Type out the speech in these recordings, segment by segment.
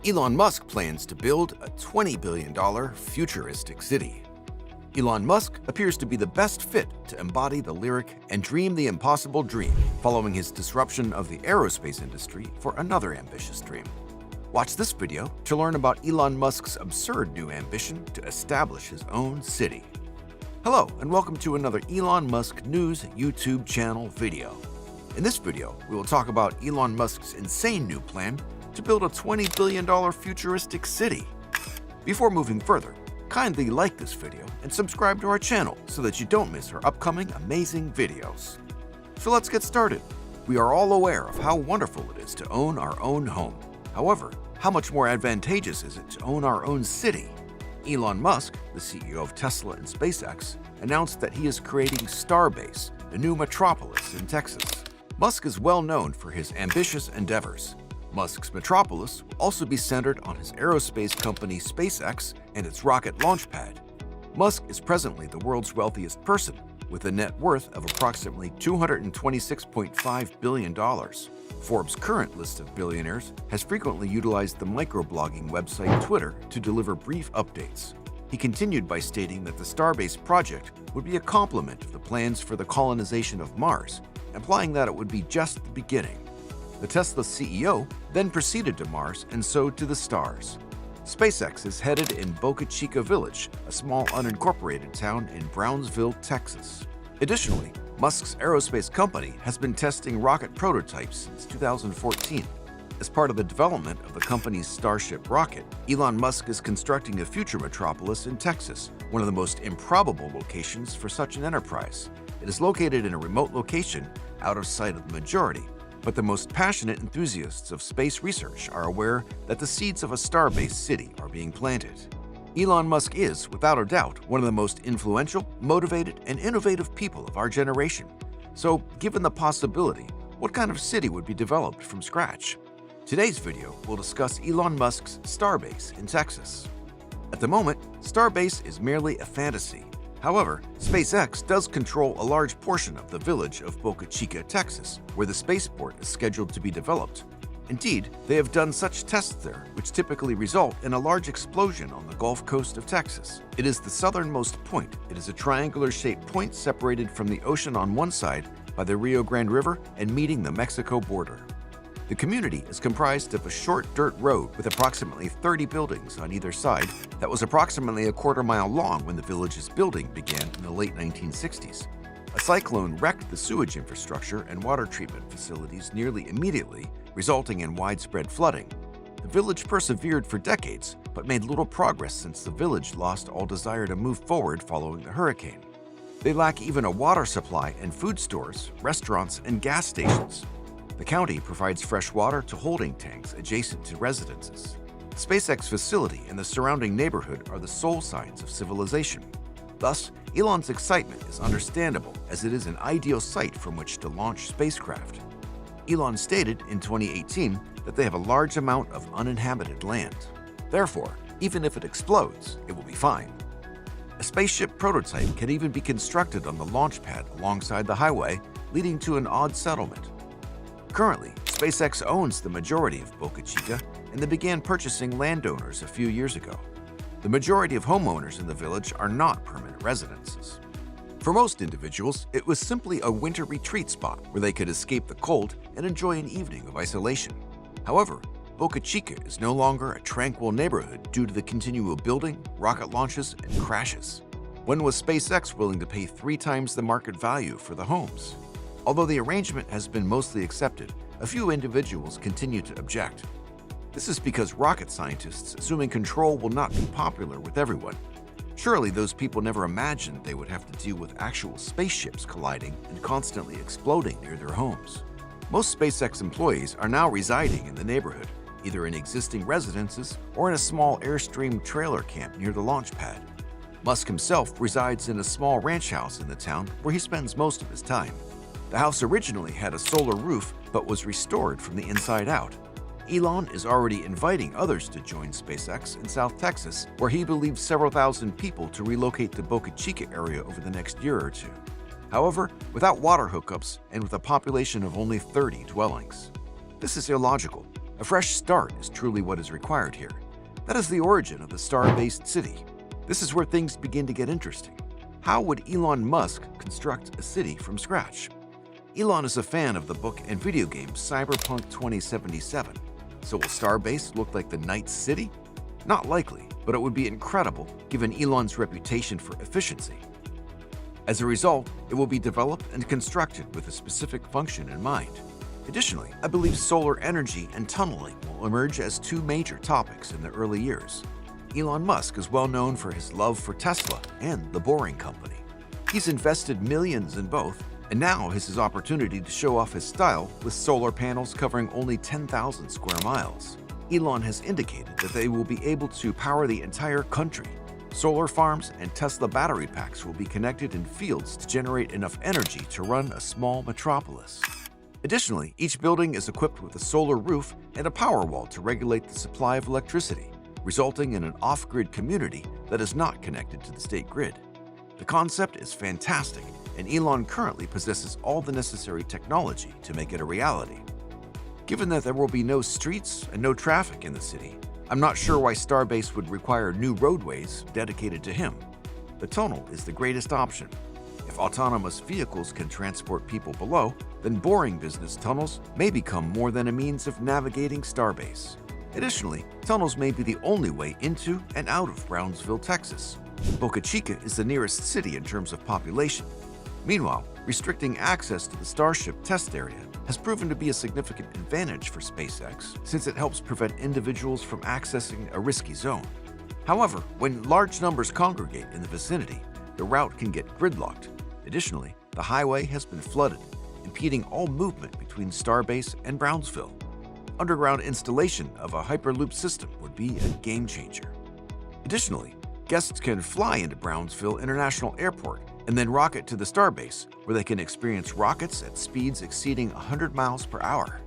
Elon Musk plans to build a $20 billion futuristic city. Elon Musk appears to be the best fit to embody the lyric and dream the impossible dream, following his disruption of the aerospace industry for another ambitious dream. Watch this video to learn about Elon Musk's absurd new ambition to establish his own city. Hello, and welcome to another Elon Musk News YouTube channel video. In this video, we will talk about Elon Musk's insane new plan to build a $20 billion futuristic city. Before moving further, kindly like this video and subscribe to our channel so that you don't miss our upcoming amazing videos. So let's get started. We are all aware of how wonderful it is to own our own home. However, how much more advantageous is it to own our own city? Elon Musk, the CEO of Tesla and Spacex, announced that he is creating Starbase, a new metropolis in Texas. Musk is well known for his ambitious endeavors. Musk's metropolis will also be centered on his aerospace company Spacex and its rocket launch pad. Musk is presently the world's wealthiest person, with a net worth of approximately $226.5 billion. Forbes' current list of billionaires has frequently utilized the microblogging website Twitter to deliver brief updates. He continued by stating that the Starbase project would be a complement of the plans for the colonization of Mars, implying that it would be just the beginning. The Tesla CEO then proceeded to Mars and so to the stars. SpaceX is headed in Boca Chica Village, a small unincorporated town in Brownsville, Texas. Additionally, Musk's aerospace company has been testing rocket prototypes since 2014. As part of the development of the company's Starship rocket, Elon Musk is constructing a future metropolis in Texas, one of the most improbable locations for such an enterprise. It is located in a remote location out of sight of the majority, but the most passionate enthusiasts of space research are aware that the seeds of a star-based city are being planted. Elon Musk is, without a doubt, one of the most influential, motivated, and innovative people of our generation. So, given the possibility, what kind of city would be developed from scratch? Today's video will discuss Elon Musk's Starbase in Texas. At the moment, Starbase is merely a fantasy. However, SpaceX does control a large portion of the village of Boca Chica, Texas, where the spaceport is scheduled to be developed. Indeed, they have done such tests there, which typically result in a large explosion on the Gulf Coast of Texas. It is the southernmost point. It is a triangular-shaped point separated from the ocean on one side by the Rio Grande River and meeting the Mexico border. The community is comprised of a short dirt road with approximately 30 buildings on either side that was approximately a quarter-mile long when the village's building began in the late 1960s. A cyclone wrecked the sewage infrastructure and water treatment facilities nearly immediately, resulting in widespread flooding. The village persevered for decades, but made little progress since the village lost all desire to move forward following the hurricane. They lack even a water supply and food stores, restaurants, and gas stations. The county provides fresh water to holding tanks adjacent to residences. The SpaceX facility and the surrounding neighborhood are the sole signs of civilization. Thus, Elon's excitement is understandable, as it is an ideal site from which to launch spacecraft. Elon stated in 2018 that they have a large amount of uninhabited land. Therefore, even if it explodes, it will be fine. A spaceship prototype can even be constructed on the launch pad alongside the highway, leading to an odd settlement. Currently, SpaceX owns the majority of Boca Chica, and they began purchasing landowners a few years ago. The majority of homeowners in the village are not permanent residences. For most individuals, it was simply a winter retreat spot where they could escape the cold and enjoy an evening of isolation. However, Boca Chica is no longer a tranquil neighborhood due to the continual building, rocket launches, and crashes. When was SpaceX willing to pay 3 times the market value for the homes? Although the arrangement has been mostly accepted, a few individuals continue to object. This is because rocket scientists assuming control will not be popular with everyone. Surely those people never imagined they would have to deal with actual spaceships colliding and constantly exploding near their homes. Most SpaceX employees are now residing in the neighborhood, either in existing residences or in a small Airstream trailer camp near the launch pad. Musk himself resides in a small ranch house in the town where he spends most of his time. The house originally had a solar roof but was restored from the inside out. Elon is already inviting others to join SpaceX in South Texas, where he believes several thousand people to relocate to Boca Chica area over the next year or two. However, without water hookups and with a population of only 30 dwellings. This is illogical. A fresh start is truly what is required here. That is the origin of the star-based city. This is where things begin to get interesting. How would Elon Musk construct a city from scratch? Elon is a fan of the book and video game Cyberpunk 2077. So will Starbase look like the Night City? Not likely, but it would be incredible given Elon's reputation for efficiency. As a result, it will be developed and constructed with a specific function in mind. Additionally, I believe solar energy and tunneling will emerge as two major topics in the early years. Elon Musk is well known for his love for Tesla and the Boring Company. He's invested millions in both, and now has his opportunity to show off his style with solar panels covering only 10,000 square miles. Elon has indicated that they will be able to power the entire country. Solar farms and Tesla battery packs will be connected in fields to generate enough energy to run a small metropolis. Additionally, each building is equipped with a solar roof and a power wall to regulate the supply of electricity, resulting in an off-grid community that is not connected to the state grid. The concept is fantastic, and Elon currently possesses all the necessary technology to make it a reality. Given that there will be no streets and no traffic in the city, I'm not sure why Starbase would require new roadways dedicated to him. The tunnel is the greatest option. If autonomous vehicles can transport people below, then boring business tunnels may become more than a means of navigating Starbase. Additionally, tunnels may be the only way into and out of Brownsville, Texas. Boca Chica is the nearest city in terms of population. Meanwhile, restricting access to the Starship test area has proven to be a significant advantage for SpaceX since it helps prevent individuals from accessing a risky zone. However, when large numbers congregate in the vicinity, the route can get gridlocked. Additionally, the highway has been flooded, impeding all movement between Starbase and Brownsville. Underground installation of a Hyperloop system would be a game changer. Additionally, guests can fly into Brownsville International Airport and then rocket to the Starbase, where they can experience rockets at speeds exceeding 100 miles per hour.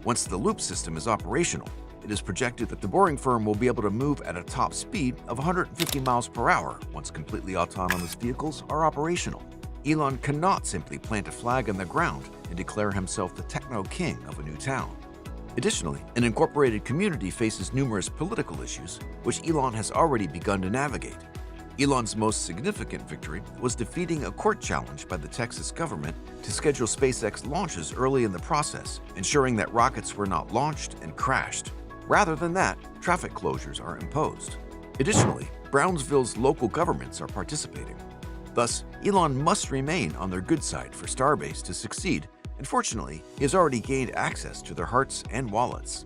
Once the loop system is operational, it is projected that the boring firm will be able to move at a top speed of 150 miles per hour once completely autonomous vehicles are operational. Elon cannot simply plant a flag on the ground and declare himself the techno king of a new town. Additionally, an incorporated community faces numerous political issues, which Elon has already begun to navigate. Elon's most significant victory was defeating a court challenge by the Texas government to schedule SpaceX launches early in the process, ensuring that rockets were not launched and crashed. Rather than that, traffic closures are imposed. Additionally, Brownsville's local governments are participating. Thus, Elon must remain on their good side for Starbase to succeed. Unfortunately, he has already gained access to their hearts and wallets.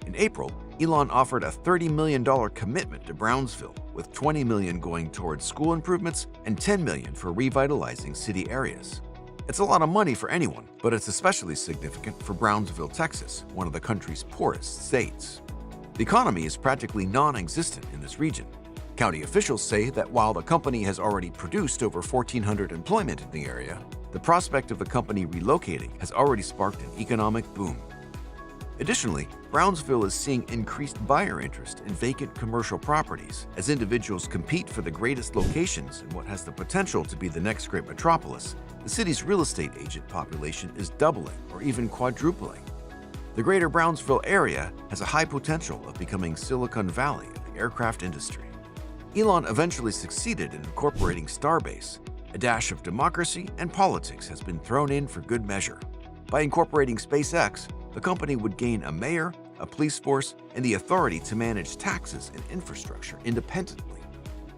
In April, Elon offered a $30 million commitment to Brownsville, with $20 million going towards school improvements and $10 million for revitalizing city areas. It's a lot of money for anyone, but it's especially significant for Brownsville, Texas, one of the country's poorest states. The economy is practically non-existent in this region. County officials say that while the company has already produced over 1,400 employment in the area, the prospect of the company relocating has already sparked an economic boom. Additionally, Brownsville is seeing increased buyer interest in vacant commercial properties as individuals compete for the greatest locations in what has the potential to be the next great metropolis. The city's real estate agent population is doubling or even quadrupling. The greater Brownsville area has a high potential of becoming Silicon Valley of the aircraft industry. Elon eventually succeeded in incorporating Starbase. A dash of democracy and politics has been thrown in for good measure. By incorporating SpaceX, the company would gain a mayor, a police force, and the authority to manage taxes and infrastructure independently.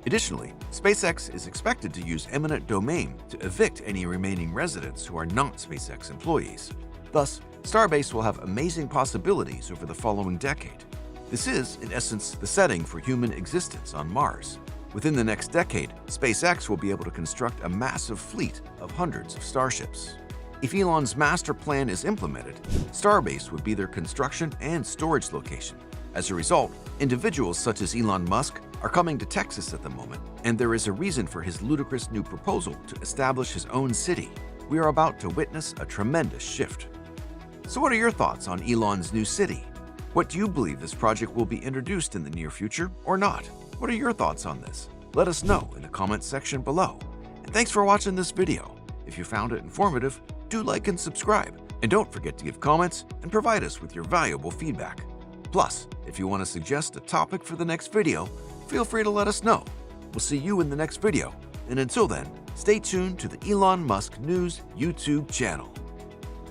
Additionally, SpaceX is expected to use eminent domain to evict any remaining residents who are not SpaceX employees. Thus, Starbase will have amazing possibilities over the following decade. This is, in essence, the setting for human existence on Mars. Within the next decade, SpaceX will be able to construct a massive fleet of hundreds of starships. If Elon's master plan is implemented, Starbase would be their construction and storage location. As a result, individuals such as Elon Musk are coming to Texas at the moment, and there is a reason for his ludicrous new proposal to establish his own city. We are about to witness a tremendous shift. So what are your thoughts on Elon's new city? What do you believe this project will be introduced in the near future or not? What are your thoughts on this? Let us know in the comments section below. And thanks for watching this video. If you found it informative, do like and subscribe. And don't forget to give comments and provide us with your valuable feedback. Plus, if you want to suggest a topic for the next video, feel free to let us know. We'll see you in the next video, and until then, stay tuned to the Elon Musk News YouTube channel.